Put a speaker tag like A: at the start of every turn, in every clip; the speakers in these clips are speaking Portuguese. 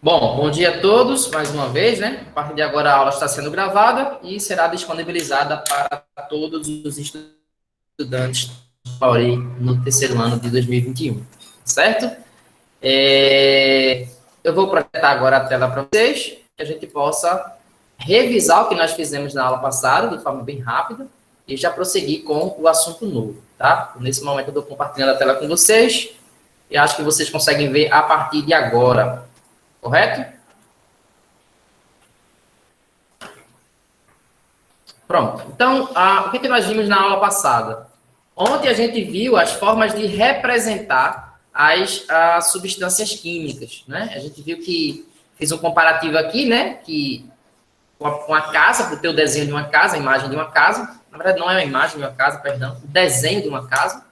A: Bom, bom dia a todos, mais uma vez, né? A partir de agora a aula está sendo gravada e será disponibilizada para todos os estudantes no terceiro ano de 2021, certo? Eu vou projetar agora a tela para vocês, que a gente possa revisar o que nós fizemos na aula passada, de forma bem rápida, e já prosseguir com o assunto novo, tá? Nesse momento eu estou compartilhando a tela com vocês e acho que vocês conseguem ver a partir de agora, correto? Pronto. Então, o que nós vimos na aula passada? Ontem a gente viu as formas de representar as substâncias químicas, né? A gente viu que fiz um comparativo aqui, né? Que com a casa, para ter o desenho de uma casa, a imagem de uma casa. Na verdade, não é uma imagem de uma casa, perdão, o desenho de uma casa.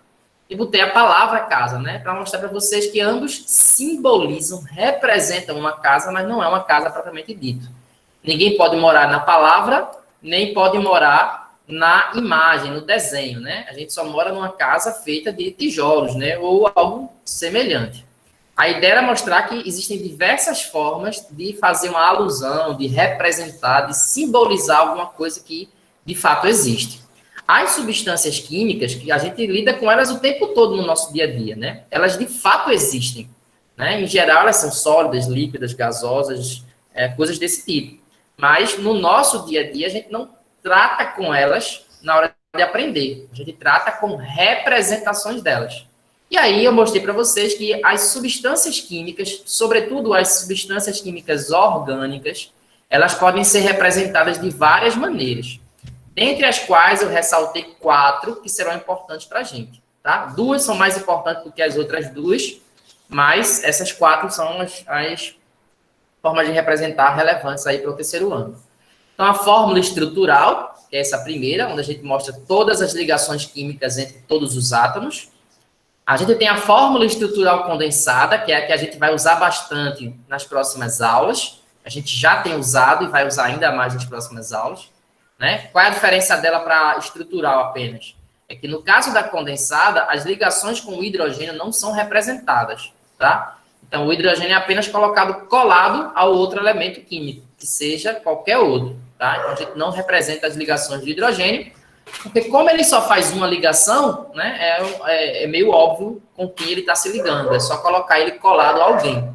A: E botei a palavra casa, né? Para mostrar para vocês que ambos simbolizam, representam uma casa, mas não é uma casa propriamente dita. Ninguém pode morar na palavra, nem pode morar na imagem, no desenho, né? A gente só mora numa casa feita de tijolos, né? Ou algo semelhante. A ideia era mostrar que existem diversas formas de fazer uma alusão, de representar, de simbolizar alguma coisa que de fato existe. As substâncias químicas, que a gente lida com elas o tempo todo no nosso dia a dia, né? Elas de fato existem. Né? Em geral, elas são sólidas, líquidas, gasosas, coisas desse tipo. Mas no nosso dia a dia, a gente não trata com elas na hora de aprender. A gente trata com representações delas. E aí eu mostrei para vocês que as substâncias químicas, sobretudo as substâncias químicas orgânicas, elas podem ser representadas de várias maneiras. Dentre as quais eu ressaltei 4 que serão importantes para a gente. Tá? 2 são mais importantes do que as outras 2, mas essas 4 são as formas de representar relevantes aí para o terceiro ano. Então, a fórmula estrutural, que é essa primeira, onde a gente mostra todas as ligações químicas entre todos os átomos. A gente tem a fórmula estrutural condensada, que é a que a gente vai usar bastante nas próximas aulas. A gente já tem usado e vai usar ainda mais nas próximas aulas. Né? Qual é a diferença dela para estrutural apenas? É que no caso da condensada, as ligações com o hidrogênio não são representadas. Tá? Então, o hidrogênio é apenas colocado colado ao outro elemento químico, que seja qualquer outro. Tá? Então, a gente não representa as ligações de hidrogênio, porque como ele só faz uma ligação, né, é meio óbvio com quem ele está se ligando. É só colocar ele colado a alguém.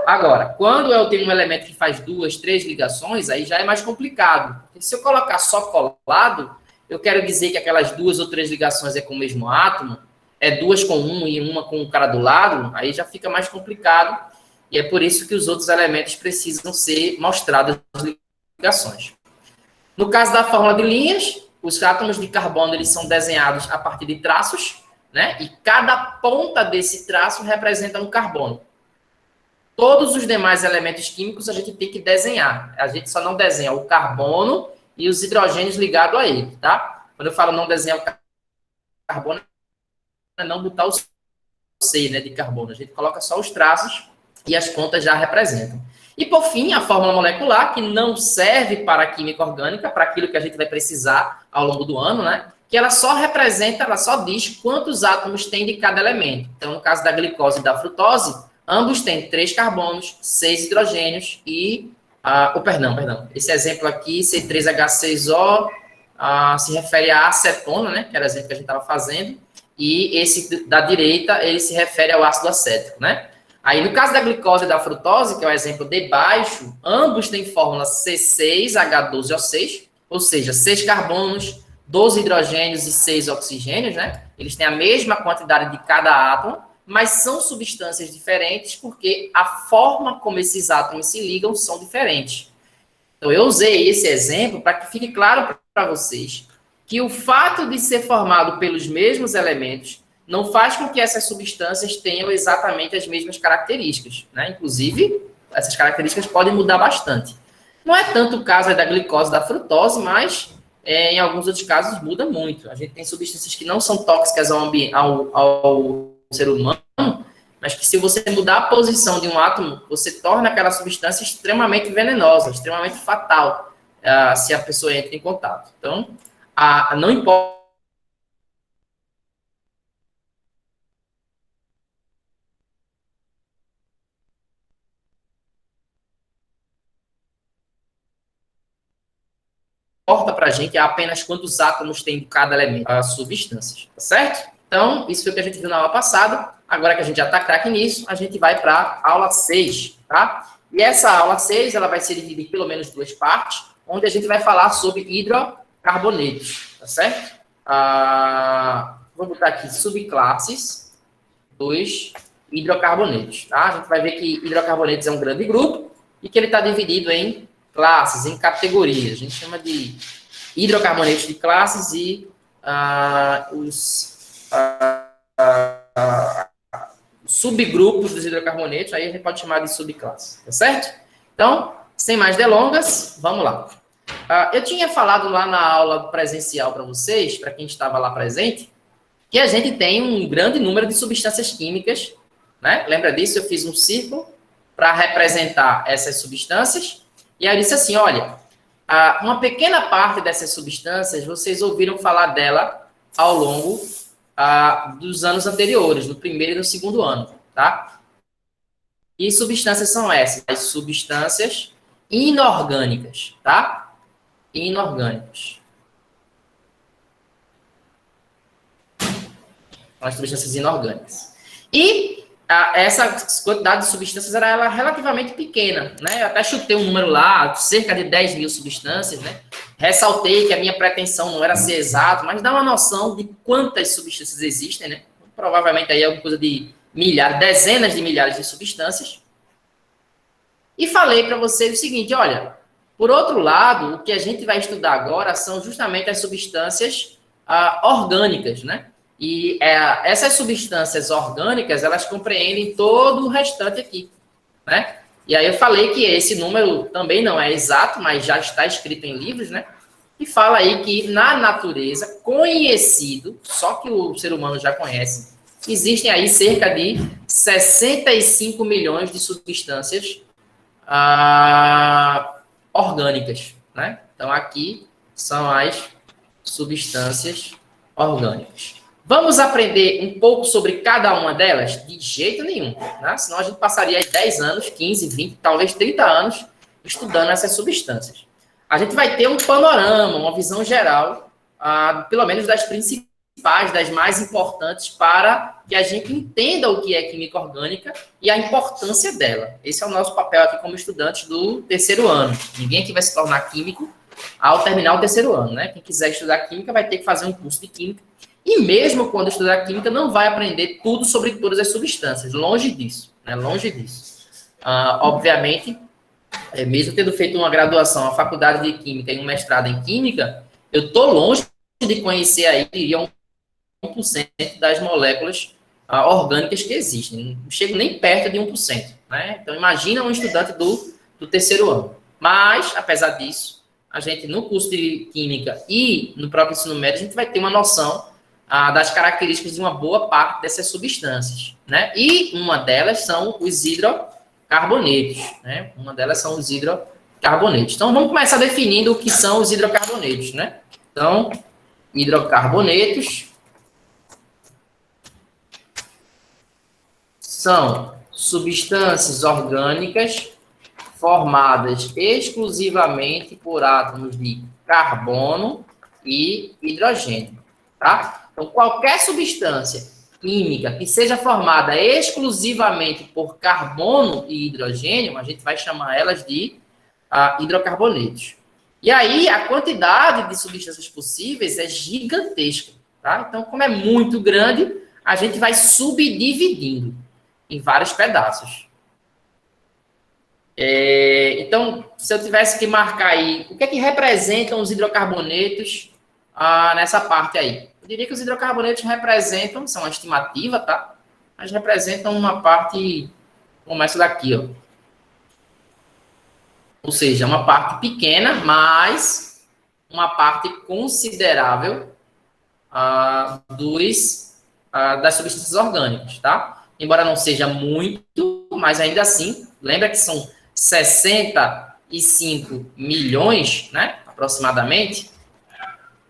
A: Agora, quando eu tenho um elemento que faz 2, 3 ligações, aí já é mais complicado. Porque se eu colocar só colado, eu quero dizer que aquelas 2 ou 3 ligações é com o mesmo átomo, é 2 com um e uma com o cara do lado, aí já fica mais complicado. E é por isso que os outros elementos precisam ser mostrados as ligações. No caso da fórmula de linhas, os átomos de carbono eles são desenhados a partir de traços, né? E cada ponta desse traço representa um carbono. Todos os demais elementos químicos a gente tem que desenhar. A gente só não desenha o carbono e os hidrogênios ligados a ele, tá? Quando eu falo não desenhar o carbono, é não botar o C, né, de carbono. A gente coloca só os traços e as pontas já representam. E, por fim, a fórmula molecular, que não serve para a química orgânica, para aquilo que a gente vai precisar ao longo do ano, né? Que ela só representa, ela só diz quantos átomos tem de cada elemento. Então, no caso da glicose e da frutose, ambos têm 3 carbonos, 6 hidrogênios e... perdão. Esse exemplo aqui, C3H6O, se refere à acetona, né? Que era o exemplo que a gente estava fazendo. E esse da direita, ele se refere ao ácido acético, né? Aí, no caso da glicose e da frutose, que é o exemplo de baixo, ambos têm fórmula C6H12O6, ou seja, 6 carbonos, 12 hidrogênios e 6 oxigênios, né? Eles têm a mesma quantidade de cada átomo, mas são substâncias diferentes porque a forma como esses átomos se ligam são diferentes. Então, eu usei esse exemplo para que fique claro para vocês que o fato de ser formado pelos mesmos elementos não faz com que essas substâncias tenham exatamente as mesmas características, né? Inclusive, essas características podem mudar bastante. Não é tanto o caso da glicose, da frutose, mas em alguns outros casos muda muito. A gente tem substâncias que não são tóxicas ao ser humano, mas que se você mudar a posição de um átomo, você torna aquela substância extremamente venenosa, extremamente fatal, se a pessoa entra em contato. Então, não importa importa para a gente é apenas quantos átomos tem de cada elemento, as substâncias, tá certo? Então, isso foi o que a gente viu na aula passada. Agora que a gente já está craque nisso, a gente vai para a aula 6, tá? E essa aula 6, ela vai ser dividida em pelo menos 2 partes, onde a gente vai falar sobre hidrocarbonetos, tá certo? Vou botar aqui subclasses dos hidrocarbonetos, tá? A gente vai ver que hidrocarbonetos é um grande grupo e que ele está dividido em classes, em categorias. A gente chama de hidrocarbonetos de classes e os subgrupos dos hidrocarbonetos, aí a gente pode chamar de subclasses, tá certo? Então, sem mais delongas, vamos lá. Eu tinha falado lá na aula presencial para vocês, para quem estava lá presente, que a gente tem um grande número de substâncias químicas, né? Lembra disso? Eu fiz um círculo para representar essas substâncias, e aí eu disse assim, olha, uma pequena parte dessas substâncias, vocês ouviram falar dela ao longo dos anos anteriores, no primeiro e no segundo ano, tá? E substâncias são essas? As substâncias inorgânicas, tá? Inorgânicas. As substâncias inorgânicas. E essa quantidade de substâncias era relativamente pequena, né? Eu até chutei um número lá, cerca de 10 mil substâncias, né? Ressaltei que a minha pretensão não era ser exato, mas dá uma noção de quantas substâncias existem, né? Provavelmente aí é alguma coisa de milhares, dezenas de milhares de substâncias. E falei para vocês o seguinte, olha, por outro lado, o que a gente vai estudar agora são justamente as substâncias orgânicas, né? E essas substâncias orgânicas, elas compreendem todo o restante aqui, né? E aí eu falei que esse número também não é exato, mas já está escrito em livros, né? E fala aí que na natureza, conhecido, só que o ser humano já conhece, existem aí cerca de 65 milhões de substâncias orgânicas, né? Então aqui são as substâncias orgânicas. Vamos aprender um pouco sobre cada uma delas? De jeito nenhum, né? Senão a gente passaria 10 anos, 15, 20, talvez 30 anos estudando essas substâncias. A gente vai ter um panorama, uma visão geral, pelo menos das principais, das mais importantes, para que a gente entenda o que é química orgânica e a importância dela. Esse é o nosso papel aqui como estudantes do terceiro ano. Ninguém aqui vai se tornar químico ao terminar o terceiro ano, né? Quem quiser estudar química vai ter que fazer um curso de química. E mesmo quando estudar química, não vai aprender tudo sobre todas as substâncias. Longe disso, né? Longe disso. Obviamente, mesmo tendo feito uma graduação, uma faculdade de química e um mestrado em química, eu estou longe de conhecer aí 1% das moléculas orgânicas que existem. Não chego nem perto de 1%. Né? Então, imagina um estudante do terceiro ano. Mas, apesar disso, a gente, no curso de química e no próprio ensino médio, a gente vai ter uma noção das características de uma boa parte dessas substâncias, né? E uma delas são os hidrocarbonetos, né? Uma delas são os hidrocarbonetos. Então, vamos começar definindo o que são os hidrocarbonetos, né? Então, hidrocarbonetos são substâncias orgânicas formadas exclusivamente por átomos de carbono e hidrogênio, tá? Então, qualquer substância química que seja formada exclusivamente por carbono e hidrogênio, a gente vai chamar elas de hidrocarbonetos. E aí, a quantidade de substâncias possíveis é gigantesca, tá? Então, como é muito grande, a gente vai subdividindo em vários pedaços. Então, se eu tivesse que marcar aí, o que é que representam os hidrocarbonetos nessa parte aí? Eu diria que os hidrocarbonetos representam, são uma estimativa, tá? Mas representam uma parte, começa daqui, ó. Ou seja, uma parte pequena, mas uma parte considerável das substâncias orgânicas, tá? Embora não seja muito, mas ainda assim, lembra que são 65 milhões, né, aproximadamente.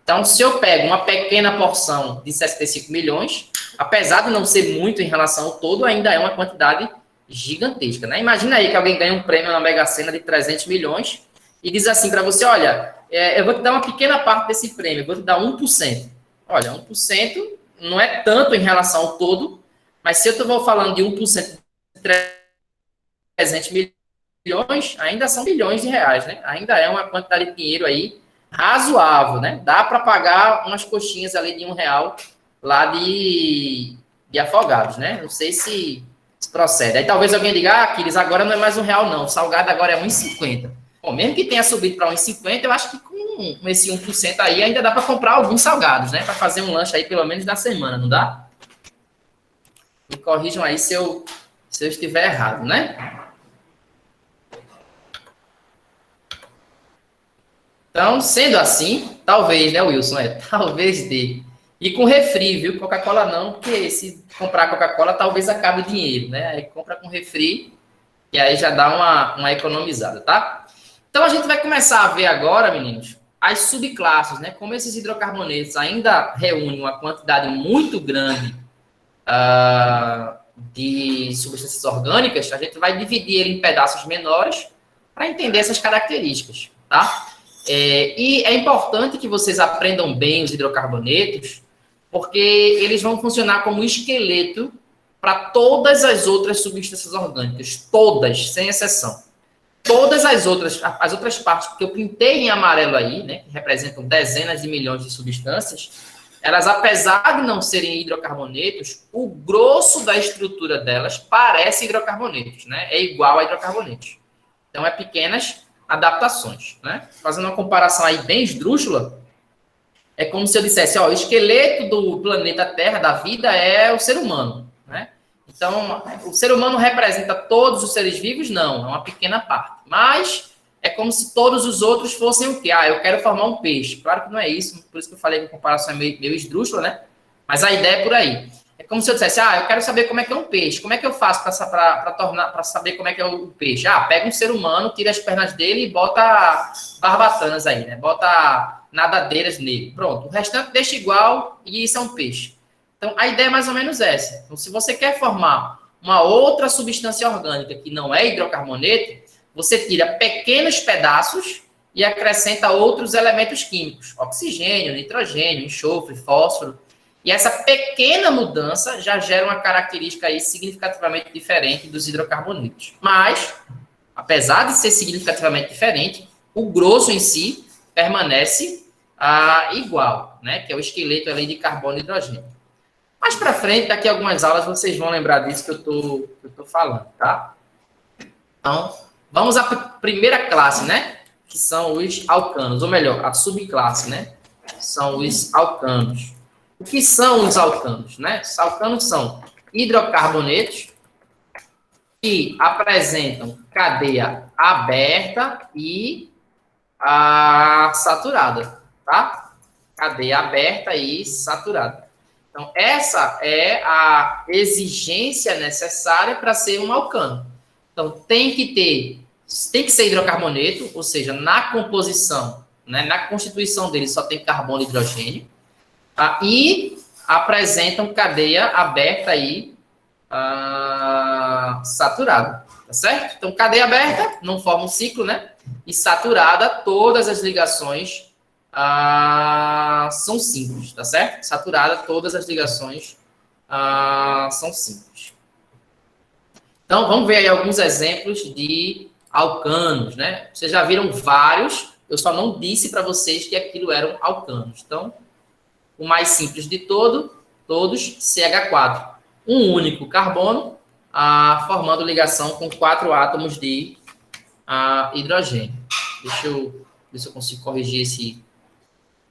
A: Então, se eu pego uma pequena porção de 65 milhões, apesar de não ser muito em relação ao todo, ainda é uma quantidade gigantesca, né? Imagina aí que alguém ganha um prêmio na Mega Sena de 300 milhões e diz assim para você, olha, eu vou te dar uma pequena parte desse prêmio, eu vou te dar 1%. Olha, 1% não é tanto em relação ao todo, mas se eu estou falando de 1% de 300 milhões, ainda são bilhões de reais, né? Ainda é uma quantidade de dinheiro aí razoável, né? Dá para pagar umas coxinhas ali de R$ 1 lá de Afogados, né? Não sei se procede. Aí talvez alguém diga, ah, Aquiles, agora não é mais R$ 1, não. O salgado agora é 1,50. Bom, mesmo que tenha subido para 1,50, eu acho que com esse 1% aí ainda dá para comprar alguns salgados, né? Para fazer um lanche aí pelo menos na semana, não dá? Me corrijam aí se eu estiver errado, né? Então, sendo assim, talvez, né, Wilson? Talvez dê. E com refri, viu? Coca-Cola não, porque se comprar Coca-Cola, talvez acabe o dinheiro, né? Aí compra com refri e aí já dá uma economizada, tá? Então, a gente vai começar a ver agora, meninos, as subclasses, né? Como esses hidrocarbonetos ainda reúnem uma quantidade muito grande de substâncias orgânicas, a gente vai dividir ele em pedaços menores para entender essas características, tá? E é importante que vocês aprendam bem os hidrocarbonetos, porque eles vão funcionar como esqueleto para todas as outras substâncias orgânicas, todas, sem exceção. Todas as outras partes que eu pintei em amarelo aí, né, que representam dezenas de milhões de substâncias, elas, apesar de não serem hidrocarbonetos, o grosso da estrutura delas parece hidrocarbonetos, né? É igual a hidrocarbonetos. Então, é pequenas adaptações, né? Fazendo uma comparação aí bem esdrúxula, é como se eu dissesse, ó, o esqueleto do planeta Terra, da vida, é o ser humano, né? Então, o ser humano representa todos os seres vivos? Não, é uma pequena parte. Mas é como se todos os outros fossem o quê? Ah, eu quero formar um peixe. Claro que não é isso, por isso que eu falei que a comparação é meio esdrúxula, né? Mas a ideia é por aí. É como se eu dissesse, ah, eu quero saber como é que é um peixe. Como é que eu faço para saber como é que é o peixe? Ah, pega um ser humano, tira as pernas dele e bota barbatanas aí, né? Bota nadadeiras nele. Pronto. O restante deixa igual e isso é um peixe. Então, a ideia é mais ou menos essa. Então, se você quer formar uma outra substância orgânica que não é hidrocarboneto, você tira pequenos pedaços e acrescenta outros elementos químicos. Oxigênio, nitrogênio, enxofre, fósforo. E essa pequena mudança já gera uma característica aí significativamente diferente dos hidrocarbonetos. Mas, apesar de ser significativamente diferente, o grosso em si permanece igual, né? Que é o esqueleto ali de carbono e hidrogênio. Mais para frente, daqui a algumas aulas, vocês vão lembrar disso que eu tô falando, tá? Então, vamos à primeira classe, né? Que são os alcanos, ou melhor, a subclasse, né? São os alcanos. O que são os alcanos, né? Os alcanos são hidrocarbonetos que apresentam cadeia aberta e saturada, tá? Cadeia aberta e saturada. Então, essa é a exigência necessária para ser um alcano. Então, tem que ser hidrocarboneto, ou seja, na composição, né, na constituição dele só tem carbono e hidrogênio, e apresentam cadeia aberta e saturada, tá certo? Então, cadeia aberta não forma um ciclo, né? E saturada, todas as ligações são simples, tá certo? Saturada, todas as ligações são simples. Então, vamos ver aí alguns exemplos de alcanos, né? Vocês já viram vários, eu só não disse para vocês que aquilo eram alcanos. Então, o mais simples de todos, CH4. Um único carbono, formando ligação com 4 átomos de hidrogênio. Deixa eu ver se eu consigo corrigir esse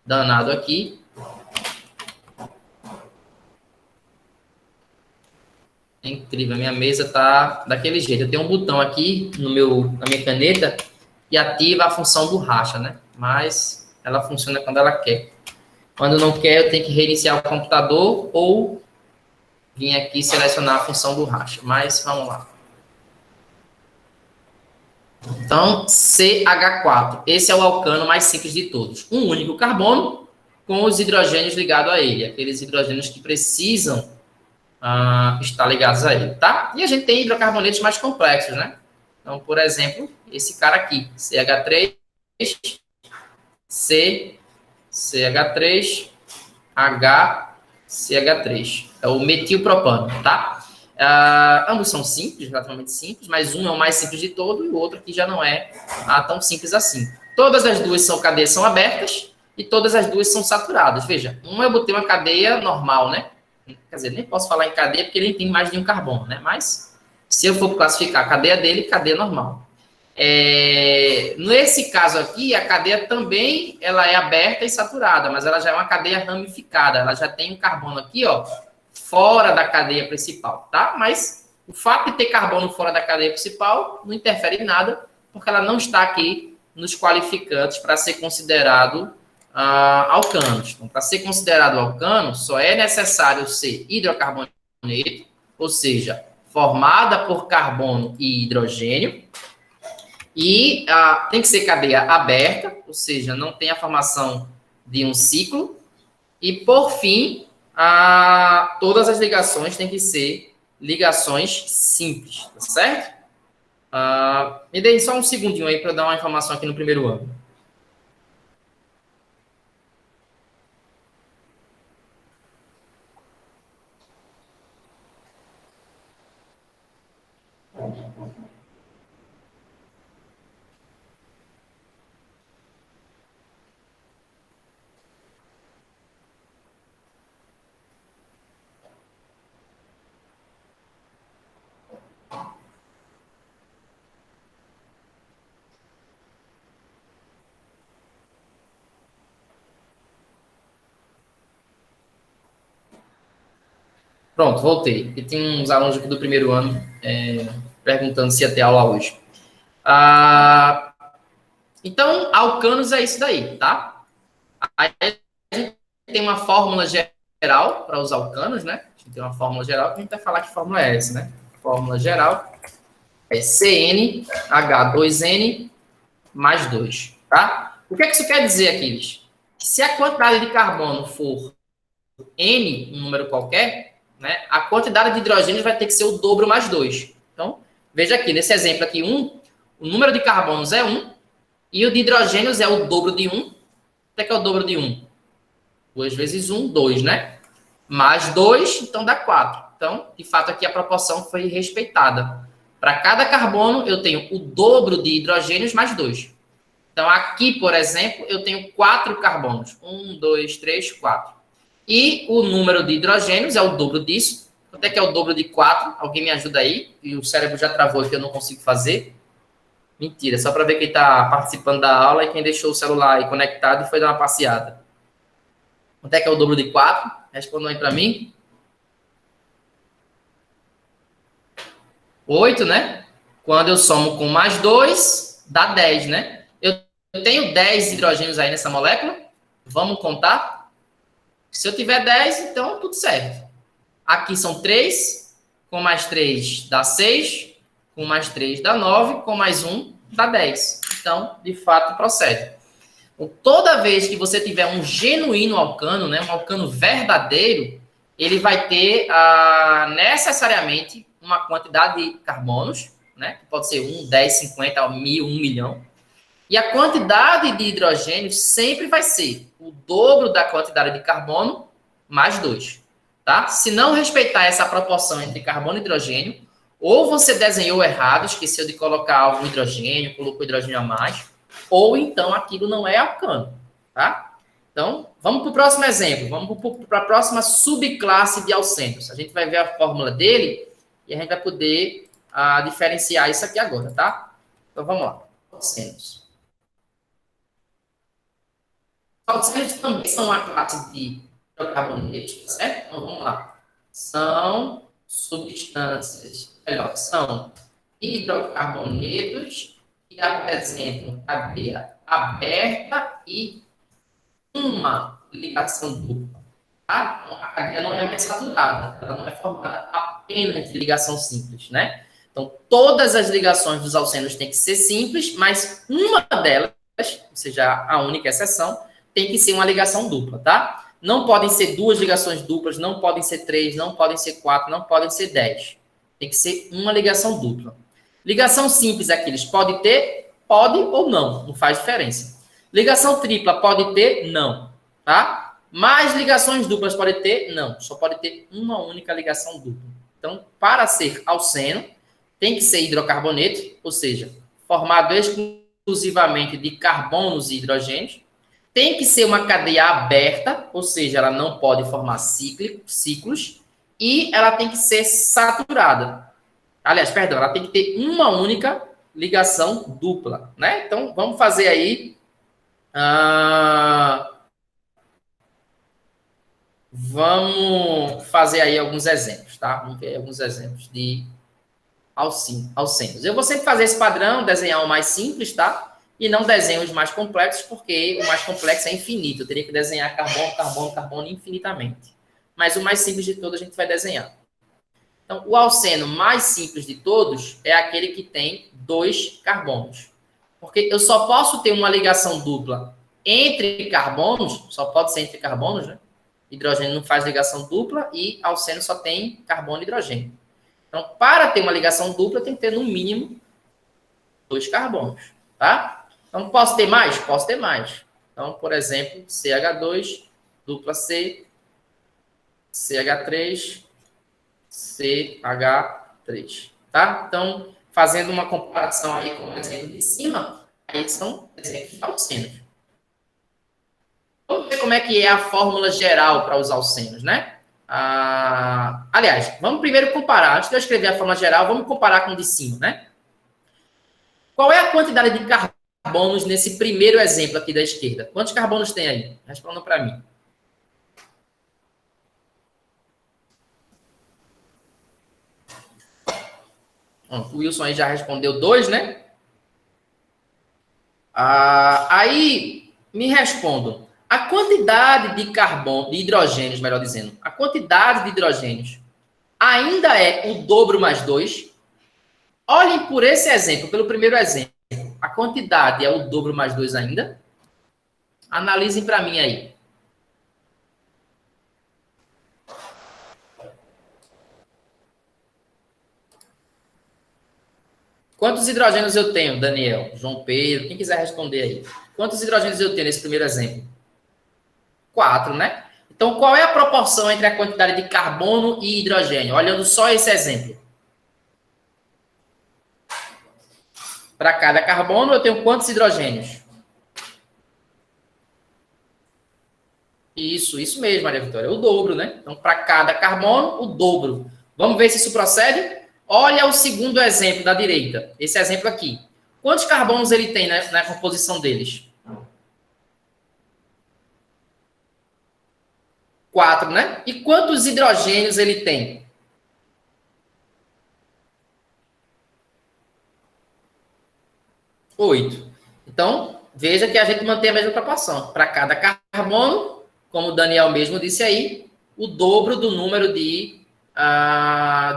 A: danado aqui. É incrível, a minha mesa tá daquele jeito. Eu tenho um botão aqui na minha caneta que ativa a função borracha, né? Mas ela funciona quando ela quer. Quando não quer, eu tenho que reiniciar o computador ou vir aqui selecionar a função borracha. Mas vamos lá. Então, CH4. Esse é o alcano mais simples de todos. Um único carbono com os hidrogênios ligados a ele. Aqueles hidrogênios que precisam estar ligados a ele, tá? E a gente tem hidrocarbonetos mais complexos, né? Então, por exemplo, esse cara aqui, CH3, C, CH3, H, CH3. É o metilpropano, tá? Ambos são simples, relativamente simples, mas um é o mais simples de todo e o outro aqui já não é tão simples assim. Todas as duas cadeias são abertas e todas as duas são saturadas. Veja, eu botei uma cadeia normal, né? Quer dizer, nem posso falar em cadeia porque ele tem mais de um carbono, né? Mas se eu for classificar a cadeia dele, cadeia normal. Nesse caso aqui, a cadeia também ela é aberta e saturada, mas ela já é uma cadeia ramificada. Ela já tem um carbono aqui, ó, fora da cadeia principal, tá? Mas o fato de ter carbono fora da cadeia principal não interfere em nada, porque ela não está aqui nos qualificantes para ser considerado alcanos. Então, para ser considerado alcano, só é necessário ser hidrocarboneto, ou seja, formada por carbono e hidrogênio, e tem que ser cadeia aberta, ou seja, não tem a formação de um ciclo, e por fim, todas as ligações têm que ser ligações simples, tá certo? Me deem só um segundinho aí para dar uma informação aqui no primeiro ano. Pronto, voltei. E tem uns alunos aqui do primeiro ano perguntando se ia ter aula hoje. Então, alcanos é isso daí, tá? Aí a gente tem uma fórmula geral para os alcanos, né? A gente tem uma fórmula geral que a gente vai falar que fórmula é essa, né? Fórmula geral é CnH2n mais 2, tá? O que é que isso quer dizer, Aquiles? Se a quantidade de carbono for N, um número qualquer, né, a quantidade de hidrogênio vai ter que ser o dobro mais 2. Então, veja aqui, nesse exemplo aqui, o número de carbonos é 1 e o de hidrogênios é o dobro de 1. Quanto é que é o dobro de 1? 2 vezes 1, 2, né? Mais 2, então dá 4. Então, de fato, aqui a proporção foi respeitada. Para cada carbono, eu tenho o dobro de hidrogênios mais 2. Então, aqui, por exemplo, eu tenho 4 carbonos. 1, 2, 3, 4. E o número de hidrogênios é o dobro disso. Quanto é que é o dobro de 4? Alguém me ajuda aí? E o cérebro já travou aqui, eu não consigo fazer. Mentira, só para ver quem está participando da aula e quem deixou o celular aí conectado e foi dar uma passeada. Quanto é que é o dobro de 4? Respondam aí para mim. 8, né? Quando eu somo com mais 2, dá 10, né? Eu tenho 10 hidrogênios aí nessa molécula. Vamos contar? Se eu tiver 10, então tudo certo. Aqui são 3, com mais 3 dá 6, com mais 3 dá 9, com mais 1 dá 10. Então, de fato, procede. Então, toda vez que você tiver um genuíno alcano, né, um alcano verdadeiro, ele vai ter necessariamente uma quantidade de carbonos, né, que pode ser 1, 10, 50, 1000, 1 milhão. E a quantidade de hidrogênio sempre vai ser o dobro da quantidade de carbono mais 2. Tá? Se não respeitar essa proporção entre carbono e hidrogênio, ou você desenhou errado, esqueceu de colocar algum hidrogênio, colocou hidrogênio a mais, ou então aquilo não é alcano. Tá? Então, vamos para o próximo exemplo. Vamos para a próxima subclasse de alcenos. A gente vai ver a fórmula dele e a gente vai poder diferenciar isso aqui agora, tá? Então, vamos lá. Alcenos. Alcenos também são uma classe de hidrocarbonetos, certo? Então, vamos lá. São substâncias, são hidrocarbonetos que apresentam cadeia aberta e uma ligação dupla. Tá? Então, a cadeia não é mais saturada, ela não é formada apenas de ligação simples, né? Então, todas as ligações dos alcenos têm que ser simples, mas uma delas, ou seja, a única exceção, tem que ser uma ligação dupla, tá? Não podem ser 2 ligações duplas, não podem ser 3, não podem ser 4, não podem ser 10. Tem que ser uma ligação dupla. Ligação simples, aqueles pode ter, pode ou não faz diferença. Ligação tripla pode ter? Não. Tá? Mais ligações duplas pode ter? Não. Só pode ter uma única ligação dupla. Então, para ser alceno, tem que ser hidrocarboneto, ou seja, formado exclusivamente de carbonos e hidrogênios. Tem que ser uma cadeia aberta, ou seja, ela não pode formar ciclos. E ela tem que ser saturada. Aliás, perdão, ela tem que ter uma única ligação dupla, né? Então, vamos fazer aí... vamos fazer aí alguns exemplos, tá? Vamos ver alguns exemplos de alcenos. Eu vou sempre fazer esse padrão, desenhar o mais simples, tá? E não desenho os mais complexos, porque o mais complexo é infinito. Eu teria que desenhar carbono, carbono, carbono infinitamente. Mas o mais simples de todos a gente vai desenhar. Então, o alceno mais simples de todos é aquele que tem 2 carbonos. Porque eu só posso ter uma ligação dupla entre carbonos, só pode ser entre carbonos, né? Hidrogênio não faz ligação dupla e alceno só tem carbono e hidrogênio. Então, para ter uma ligação dupla, tem que ter no mínimo 2 carbonos, tá? Então, posso ter mais? Posso ter mais. Então, por exemplo, CH2, dupla C, CH3, CH3, tá? Então, fazendo uma comparação aí com o exemplo de cima, aí são exemplos alcenos. Vamos ver como é que é a fórmula geral para os alcenos, né? Aliás, vamos primeiro comparar. Antes de eu escrever a fórmula geral, vamos comparar com o de cima, né? Qual é a quantidade de carbonos nesse primeiro exemplo aqui da esquerda? Quantos carbonos tem aí? Respondam para mim. O Wilson aí já respondeu 2, né? Aí, me respondam. A quantidade de carbono, de hidrogênios, melhor dizendo, a quantidade de hidrogênios ainda é o dobro mais 2? Olhem por esse exemplo, pelo primeiro exemplo. A quantidade é o dobro mais 2 ainda? Analisem para mim aí. Quantos hidrogênios eu tenho, Daniel, João Pedro, quem quiser responder aí? Quantos hidrogênios eu tenho nesse primeiro exemplo? 4, né? Então, qual é a proporção entre a quantidade de carbono e hidrogênio? Olhando só esse exemplo. Para cada carbono, eu tenho quantos hidrogênios? Isso mesmo, Maria Vitória, o dobro, né? Então, para cada carbono, o dobro. Vamos ver se isso procede? Olha o segundo exemplo da direita, esse exemplo aqui. Quantos carbonos ele tem na composição deles? 4, né? E quantos hidrogênios ele tem? 8. Então, veja que a gente mantém a mesma proporção. Para cada carbono, como o Daniel mesmo disse aí, o dobro do número de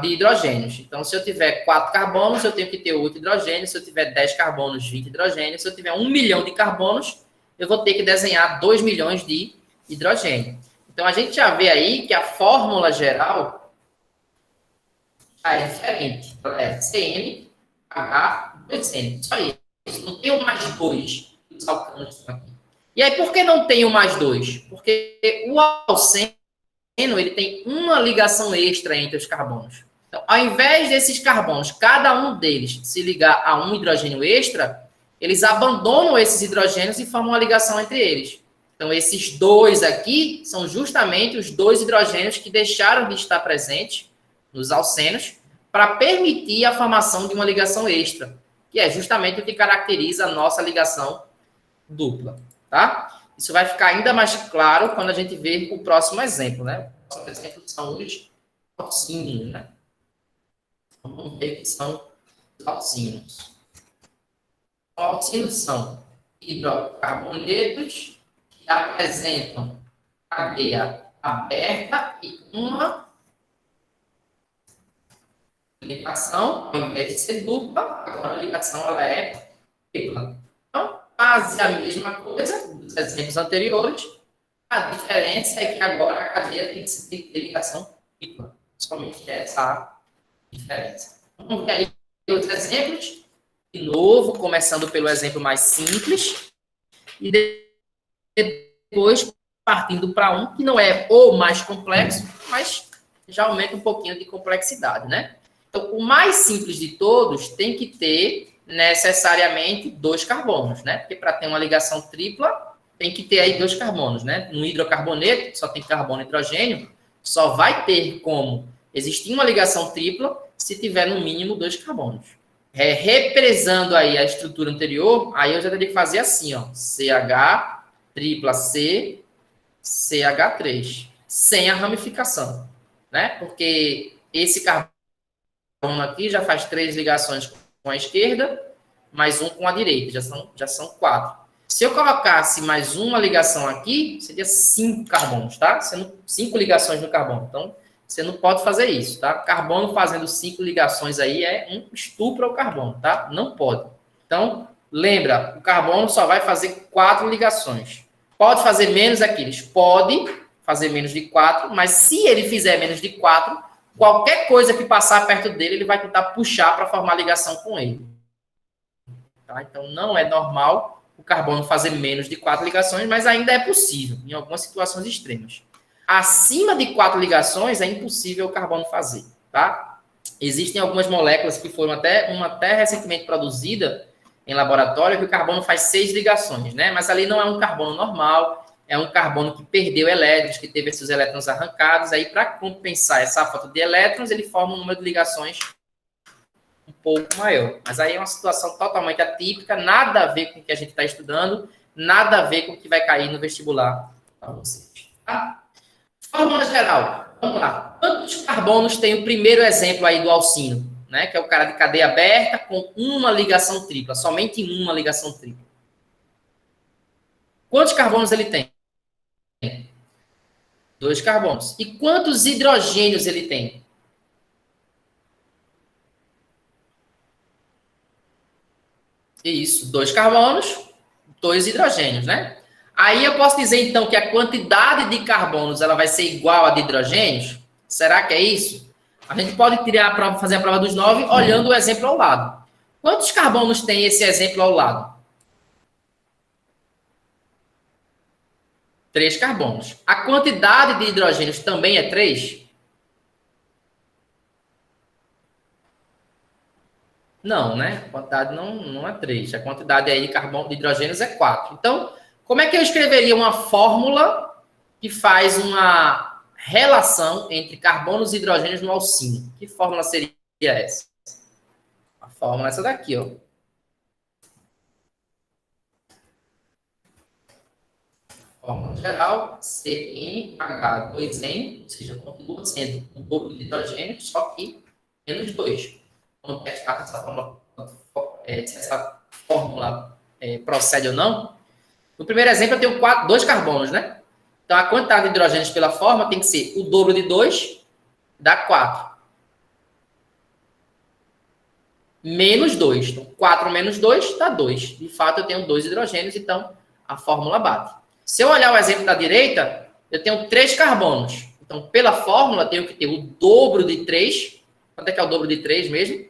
A: hidrogênios. Então, se eu tiver 4 carbonos, eu tenho que ter 8 hidrogênios. Se eu tiver 10 carbonos, 20 hidrogênios. Se eu tiver 1 milhão de carbonos, eu vou ter que desenhar 2 milhões de hidrogênio. Então, a gente já vê aí que a fórmula geral é diferente. É CnH2n. Só isso. Não tem o mais 2 dos alcanos aqui. E aí, por que não tem o mais 2? Porque o alceno ele tem uma ligação extra entre os carbonos. Então, ao invés desses carbonos, cada um deles se ligar a um hidrogênio extra, eles abandonam esses hidrogênios e formam uma ligação entre eles. Então, esses 2 aqui são justamente os 2 hidrogênios que deixaram de estar presentes nos alcenos para permitir a formação de uma ligação extra, que é justamente o que caracteriza a nossa ligação dupla, tá? Isso vai ficar ainda mais claro quando a gente ver o próximo exemplo, né? O próximo exemplo são os alcínios, né? Vamos ver o que são os alcínios. Os alcínios são hidrocarbonetos que apresentam cadeia aberta e uma ligação, ao invés de ser dupla, agora a ligação ela é tripla. Então, quase a mesma coisa dos exemplos anteriores. A diferença é que agora a cadeia tem que ter ligação tripla. Somente essa a diferença. Vamos ver aí outros exemplos. De novo, começando pelo exemplo mais simples. e depois partindo para um que não é o mais complexo, mas já aumenta um pouquinho de complexidade, né? Então, o mais simples de todos tem que ter necessariamente 2 carbonos, né? Porque para ter uma ligação tripla, tem que ter aí 2 carbonos, né? No hidrocarboneto, que só tem carbono e hidrogênio, só vai ter como existir uma ligação tripla se tiver no mínimo 2 carbonos. Represando aí a estrutura anterior, aí eu já teria que fazer assim, ó, CH, tripla C, CH3, sem a ramificação, né? Porque esse carbono aqui já faz 3 ligações com a esquerda, mais um com a direita, já são 4. Se eu colocasse mais uma ligação aqui, seria 5 carbonos, tá? 5 ligações no carbono. Então, você não pode fazer isso, tá? Carbono fazendo 5 ligações aí é um estupro ao carbono, tá? Não pode. Então, lembra, o carbono só vai fazer 4 ligações. Pode fazer menos, Aquiles? Pode fazer menos de 4, mas se ele fizer menos de 4, qualquer coisa que passar perto dele, ele vai tentar puxar para formar ligação com ele. Tá? Então, não é normal o carbono fazer menos de 4 ligações, mas ainda é possível, em algumas situações extremas. Acima de 4 ligações, é impossível o carbono fazer. Tá? Existem algumas moléculas que foram até recentemente produzida em laboratório, que o carbono faz 6 ligações, né? Mas ali não é um carbono normal, é um carbono que perdeu elétrons, que teve esses elétrons arrancados. Aí, para compensar essa falta de elétrons, ele forma um número de ligações um pouco maior. Mas aí é uma situação totalmente atípica, nada a ver com o que a gente está estudando, nada a ver com o que vai cair no vestibular para vocês. Tá? Fórmula geral. Vamos lá. Quantos carbonos tem o primeiro exemplo aí do alcino? Né? Que é o cara de cadeia aberta com uma ligação tripla, somente uma ligação tripla. Quantos carbonos ele tem? 2 carbonos. E quantos hidrogênios ele tem? Isso, 2 carbonos, 2 hidrogênios, né? Aí eu posso dizer, então, que a quantidade de carbonos ela vai ser igual a de hidrogênios? Será que é isso? A gente pode fazer a prova dos 9 olhando o exemplo ao lado. Quantos carbonos tem esse exemplo ao lado? 3 carbonos. A quantidade de hidrogênios também é 3? Não, né? A quantidade não é 3. A quantidade aí de carbono de hidrogênios é 4. Então, como é que eu escreveria uma fórmula que faz uma relação entre carbonos e hidrogênios no alcino? Que fórmula seria essa? A fórmula é essa daqui, ó. Fórmula geral, CnH2n, ou seja, continua sendo um dobro de hidrogênio, só que menos 2. Vamos testar se essa fórmula procede ou não. No primeiro exemplo, eu tenho 2 carbonos, né? Então, a quantidade de hidrogênios pela fórmula tem que ser o dobro de 2, dá 4. Menos 2. Então, 4 menos 2 dá 2. De fato, eu tenho 2 hidrogênios, então a fórmula bate. Se eu olhar o exemplo da direita, eu tenho 3 carbonos. Então, pela fórmula, eu tenho que ter o dobro de 3. Quanto é que é o dobro de 3 mesmo?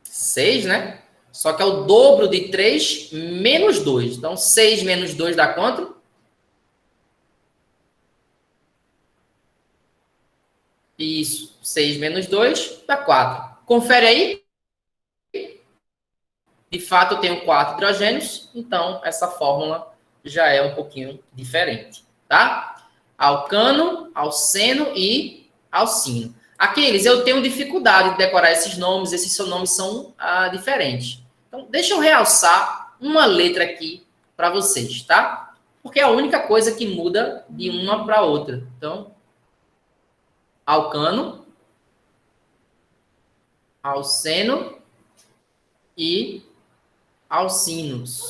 A: 6, né? Só que é o dobro de 3 menos 2. Então, 6 menos 2 dá quanto? Isso. 6 menos 2 dá 4. Confere aí. De fato, eu tenho 4 hidrogênios. Então, essa fórmula já é um pouquinho diferente. Tá? Alcano, alceno e alcino. Aqueles, eu tenho dificuldade de decorar esses nomes nomes são diferentes. Então, deixa eu realçar uma letra aqui para vocês, tá? Porque é a única coisa que muda de uma para outra. Então, alcano, alceno e alcinos.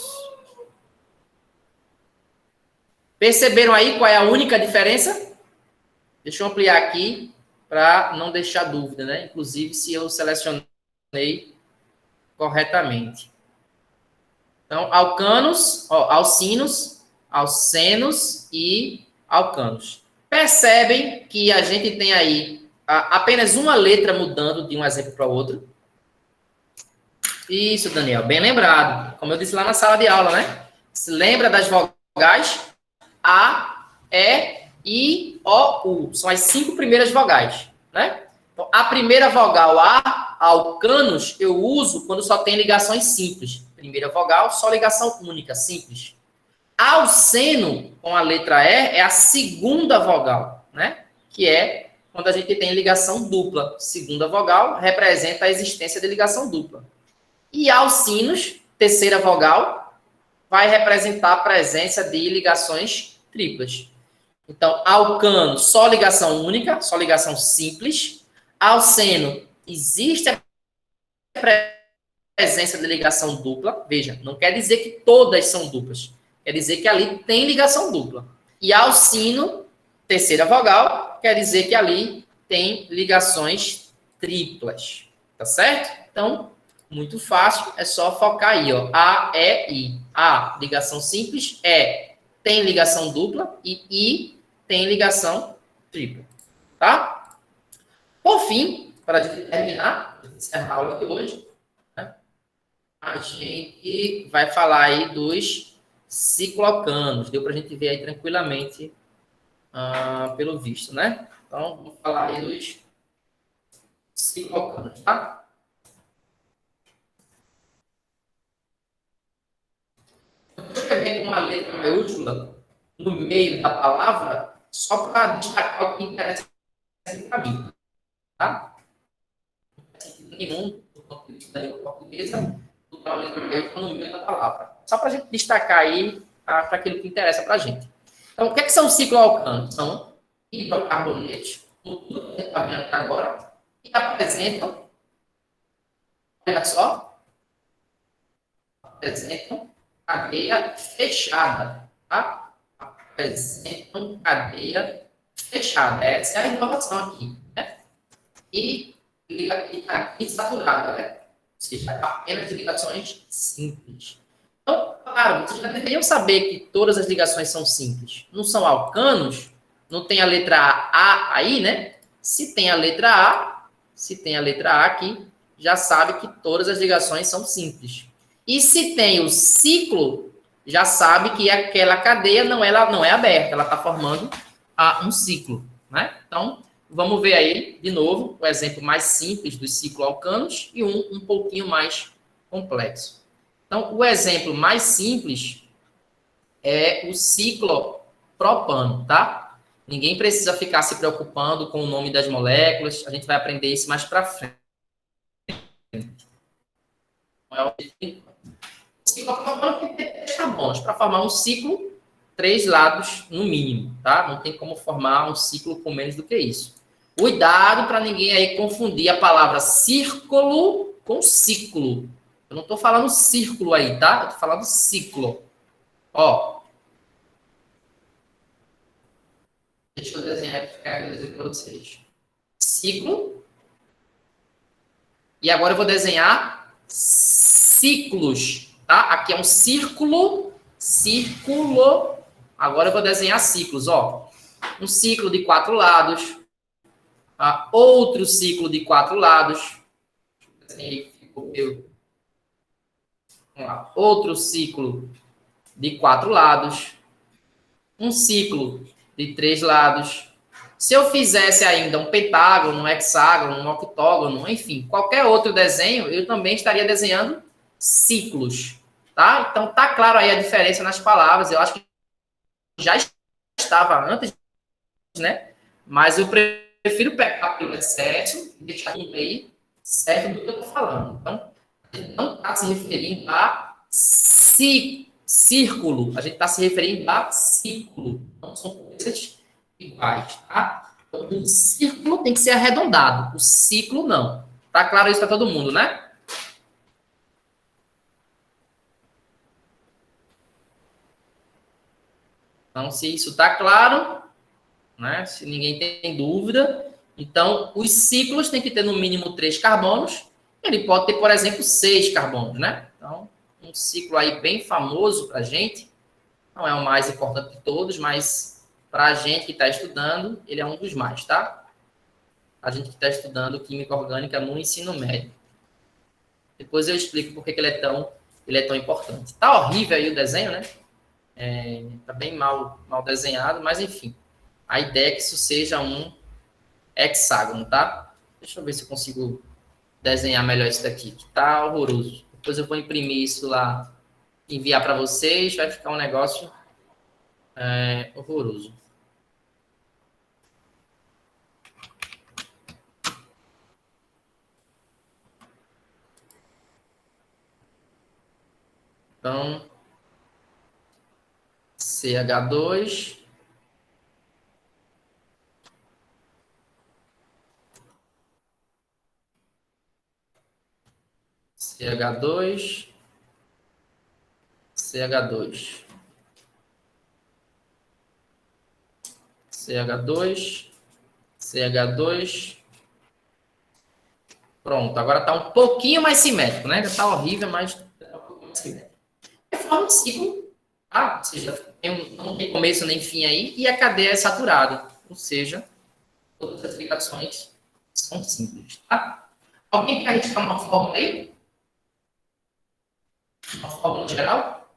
A: Perceberam aí qual é a única diferença? Deixa eu ampliar aqui para não deixar dúvida, né? Inclusive, se eu selecionei corretamente. Então, alcanos, alcinos, alcenos e alcanos. Percebem que a gente tem aí apenas uma letra mudando de um exemplo para o outro? Isso, Daniel, bem lembrado. Como eu disse lá na sala de aula, né? Se lembra das vogais A, E, I, O, U. São as 5 primeiras vogais, né? Então, a primeira vogal A, alcanos, eu uso quando só tem ligações simples. Primeira vogal, só ligação única, simples. Alceno, com a letra E, é a segunda vogal, né? Que é quando a gente tem ligação dupla. Segunda vogal representa a existência de ligação dupla. E alcinos, terceira vogal, vai representar a presença de ligações triplas. Então, alcano, só ligação única, só ligação simples. Alceno, existe a presença de ligação dupla. Veja, não quer dizer que todas são duplas. Quer dizer que ali tem ligação dupla. E alcino, terceira vogal, quer dizer que ali tem ligações triplas. Tá certo? Então, muito fácil, é só focar aí, ó. A, E, I. A, ligação simples. E, tem ligação dupla. E I, tem ligação tripla. Tá? Por fim, para terminar, encerrar a aula de hoje, né, a gente vai falar aí dos ciclocanos. Deu para a gente ver aí tranquilamente, pelo visto, né? Então, vamos falar aí dos ciclocanos, tá? Escrevendo uma letra maiúscula no meio da palavra só para destacar o que interessa para mim, tá? Não faz sentido nenhum do ponto de vista da língua portuguesa botar uma letra maiúscula no meio da palavra. Só para a gente destacar aí para aquilo que interessa para a gente. Então, o que são cicloalcanos? São hidrocarbonetos, como tudo que a gente está vendo aqui agora, que apresentam, olha só, apresentam cadeia fechada, tá? Apresentam cadeia fechada. Essa é a inovação aqui, né? E insaturada, né? Ou seja, apenas de ligações simples. Então, claro, vocês já deveriam saber que todas as ligações são simples. Não são alcanos, não tem a letra A aí, né? Se tem a letra A aqui, já sabe que todas as ligações são simples. E se tem o ciclo, já sabe que aquela cadeia não é aberta, ela está formando um ciclo, né? Então, vamos ver aí, de novo, o exemplo mais simples dos cicloalcanos e um pouquinho mais complexo. Então, o exemplo mais simples é o ciclopropano, tá? Ninguém precisa ficar se preocupando com o nome das moléculas, a gente vai aprender isso mais para frente. O ciclopropano tem que ter 3 carbonos. Para formar um ciclo, 3 lados no mínimo, tá? Não tem como formar um ciclo com menos do que isso. Cuidado para ninguém aí confundir a palavra círculo com ciclo. Eu não estou falando círculo aí, tá? Eu estou falando ciclo. Ó. Deixa eu desenhar aqui para vocês. Ciclo. E agora eu vou desenhar ciclos, tá? Aqui é um círculo. Círculo. Agora eu vou desenhar ciclos, ó. Um ciclo de 4 lados. Outro ciclo de 4 lados. Outro ciclo de 4 lados. Um ciclo de 3 lados. Se eu fizesse ainda um pentágono, um hexágono, um octógono, enfim, qualquer outro desenho, eu também estaria desenhando ciclos, tá? Então, tá claro aí a diferença nas palavras. Eu acho que já estava antes, né? Mas eu prefiro pegar pelo excesso e deixar no meio certo do que eu estou falando. Então, a gente não está se referindo a círculo, a gente está se referindo a ciclo. Não são coisas iguais, tá? Então, o círculo tem que ser arredondado, o ciclo não. Tá claro isso para todo mundo, né? Então, se isso está claro, né? Se ninguém tem dúvida, então os ciclos têm que ter no mínimo 3 carbonos. Ele pode ter, por exemplo, 6 carbonos, né? Então, um ciclo aí bem famoso para a gente, não é o mais importante de todos, mas para a gente que está estudando, ele é um dos mais, tá? A gente que está estudando química orgânica no ensino médio. Depois eu explico por que ele é tão importante. Tá horrível aí o desenho, né? Tá bem mal desenhado, mas enfim. A ideia é que isso seja um hexágono, tá? Deixa eu ver se eu consigo desenhar melhor isso daqui, que tá horroroso. Depois eu vou imprimir isso lá, enviar para vocês, vai ficar um negócio horroroso. Então, CH2. CH2. CH2. CH2. CH2. Pronto, agora está um pouquinho mais simétrico, né? Já está horrível, mas está um pouquinho mais simétrico. Forma um ciclo, tá? Ou seja, não tem começo nem fim aí, e a cadeia é saturada. Ou seja, todas as ligações são simples, tá? Alguém quer arriscar uma fórmula aí? Uma fórmula geral?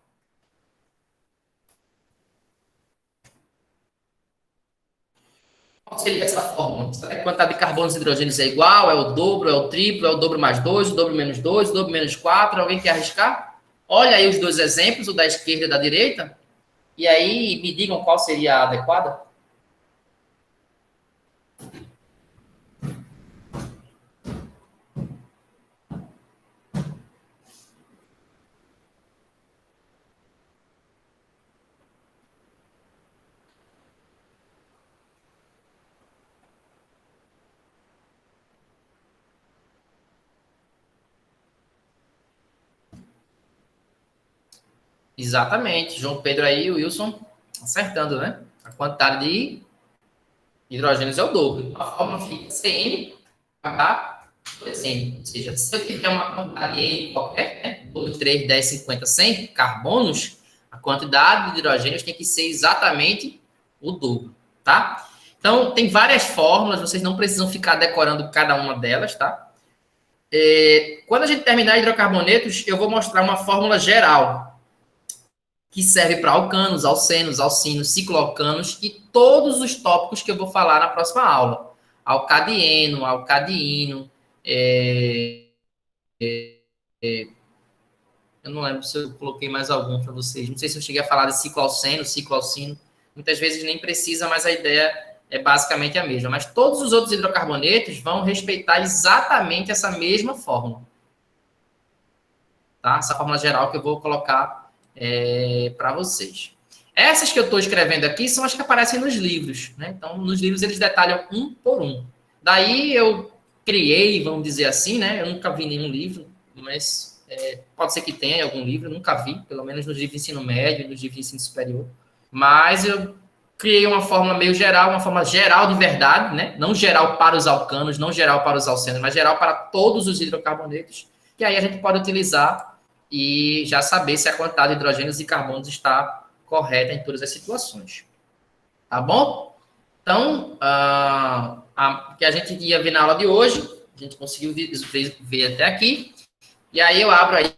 A: Qual seria essa fórmula? Será que a quantidade de carbonos e hidrogênios é igual? É o dobro, é o triplo, é o dobro mais 2, o dobro menos 2, o dobro menos 4? Alguém quer arriscar? Olha aí os dois exemplos, o da esquerda e da direita, e aí me digam qual seria a adequada. Exatamente. João Pedro aí, o Wilson, acertando, né? A quantidade de hidrogênios é o dobro. A fórmula fica CN H 2N. Ou seja, se eu tiver uma quantidade N qualquer, né? 2, 3, 10, 50, 100 carbonos, a quantidade de hidrogênios tem que ser exatamente o dobro, tá? Então, tem várias fórmulas, vocês não precisam ficar decorando cada uma delas, tá? Quando a gente terminar hidrocarbonetos, eu vou mostrar uma fórmula geral, que serve para alcanos, alcenos, alcinos, cicloalcanos e todos os tópicos que eu vou falar na próxima aula. Alcadieno, alcadino, eu não lembro se eu coloquei mais algum para vocês. Não sei se eu cheguei a falar de cicloalceno, cicloalcino. Muitas vezes nem precisa, mas a ideia é basicamente a mesma. Mas todos os outros hidrocarbonetos vão respeitar exatamente essa mesma fórmula. Tá? Essa fórmula geral que eu vou colocar para vocês. Essas que eu estou escrevendo aqui são as que aparecem nos livros, né? Então, nos livros eles detalham um por um. Daí eu criei, vamos dizer assim, né? Eu nunca vi nenhum livro, mas pode ser que tenha algum livro, eu nunca vi, pelo menos nos livros de ensino médio, nos livros de ensino superior. Mas eu criei uma fórmula meio geral, uma fórmula geral de verdade, né? Não geral para os alcanos, não geral para os alcenos, mas geral para todos os hidrocarbonetos, que aí a gente pode utilizar e já saber se a quantidade de hidrogênios e carbonos está correta em todas as situações. Tá bom? Então, que a gente ia ver na aula de hoje, a gente conseguiu ver até aqui, e aí eu abro aí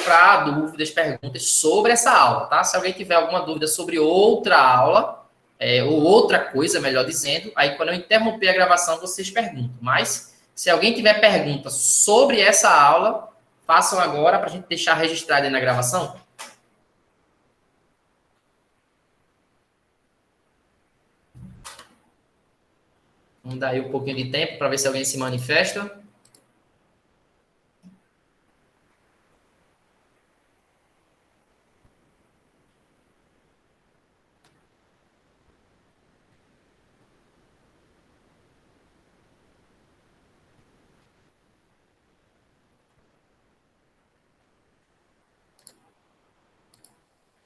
A: para dúvidas, perguntas sobre essa aula, tá? Se alguém tiver alguma dúvida sobre outra aula, ou outra coisa, melhor dizendo, aí quando eu interromper a gravação, vocês perguntam. Mas, se alguém tiver pergunta sobre essa aula, façam agora para a gente deixar registrado aí na gravação. Vamos dar aí um pouquinho de tempo para ver se alguém se manifesta.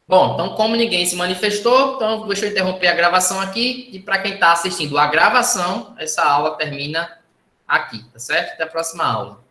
A: Bom, então como ninguém se manifestou, então deixa eu interromper a gravação aqui e para quem está assistindo a gravação, essa aula termina aqui, tá certo? Até a próxima aula.